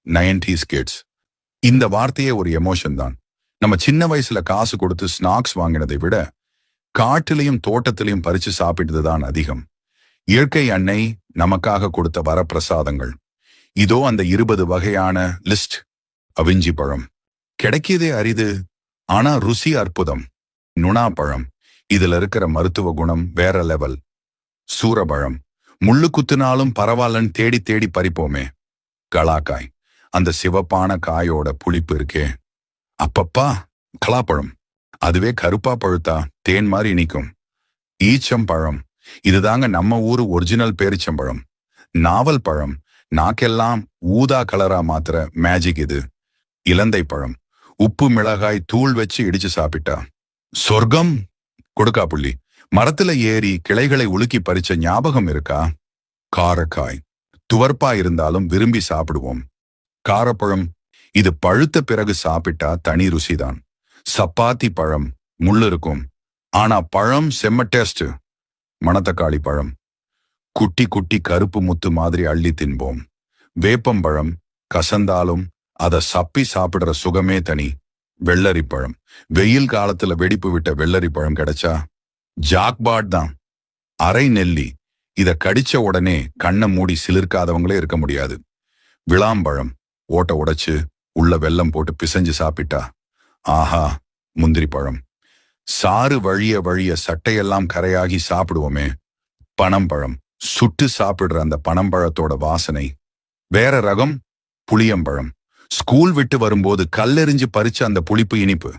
90s kids. இந்த வார்த்தையே ஒரு எமோஷன் தான். நம்ம சின்ன வயசுல காசு கொடுத்து ஸ்நாக்ஸ் வாங்கினதை விட காட்டிலையும் தோட்டத்திலையும் பறிச்சு சாப்பிட்டது தான் அதிகம். இயற்கை அன்னை நமக்காக கொடுத்த வரப்பிரசாதங்கள். இதோ அந்த 20 வகையான லிஸ்ட். அவிஞ்சி பழம் கிடைக்கியதே அரிது, ஆனா ருசி அற்புதம். நுணா பழம், இதுல இருக்கிற மருத்துவ குணம் வேற லெவல். சூரபழம், முள்ளு குத்துனாலும் பரவாயில்லன்னு தேடி தேடி பறிப்போமே. கலாக்காய், அந்த சிவப்பான காயோட புளிப்பு இருக்கே அப்பப்பா. கலாப்பழம், அதுவே கருப்பா பழுத்தா தேன் மாதிரி இனிக்கும். ஈச்சம்பழம், இதுதாங்க நம்ம ஊரு ஒரிஜினல் பேரிச்சம்பழம். நாவல் பழம், நாக்கெல்லாம் ஊதா கலரா மாத்திர மேஜிக் இது. இலந்தை பழம், உப்பு மிளகாய் தூள் வச்சு இடிச்சு சாப்பிட்டா சொர்க்கம். கொடுக்காப்புள்ளி, மரத்துல ஏறி கிளைகளை உலுக்கி பறிச்ச ஞாபகம் இருக்கா? காரக்காய், துவர்ப்பா இருந்தாலும் விரும்பி சாப்பிடுவோம். காரப்பழம், இது பழுத்த பிறகு சாப்பிட்டா தனி ருசிதான். சப்பாத்தி பழம் முள்ளு இருக்கும், ஆனா பழம் செம்ம டேஸ்ட். மணத்தக்காளி பழம், குட்டி குட்டி கருப்பு முத்து மாதிரி அள்ளி தின்போம். வேப்பம்பழம், கசந்தாலும் அதை சப்பி சாப்பிடுற சுகமே தனி. வெள்ளரி பழம், வெயில் காலத்துல வெடிப்பு விட்ட வெள்ளரி பழம் கிடைச்சா ஜாக்பாட் தான். அரை நெல்லி, இத கடிச்ச உடனே கண்ணை மூடி சிலிர்க்காதவங்களே இருக்க முடியாது. விளாம்பழம், ஓட்ட உடைச்சு உள்ள வெல்லம் போட்டு பிசைஞ்சு சாப்பிட்டா ஆஹா. முந்திரி பழம், சாறு வழிய வழிய சட்டையெல்லாம் கரையாகி சாப்பிடுவோமே. பனம்பழம், சுட்டு சாப்பிடுற அந்த பனம்பழத்தோட வாசனை வேற ரகம். புளியம்பழம், ஸ்கூல் விட்டு வரும்போது கல்லெறிஞ்சு பறிச்ச அந்த புளிப்பு இனிப்பு.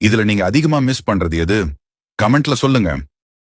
இதுல நீங்க அதிகமா மிஸ் பண்றது எது? கமெண்ட்ல சொல்லுங்க.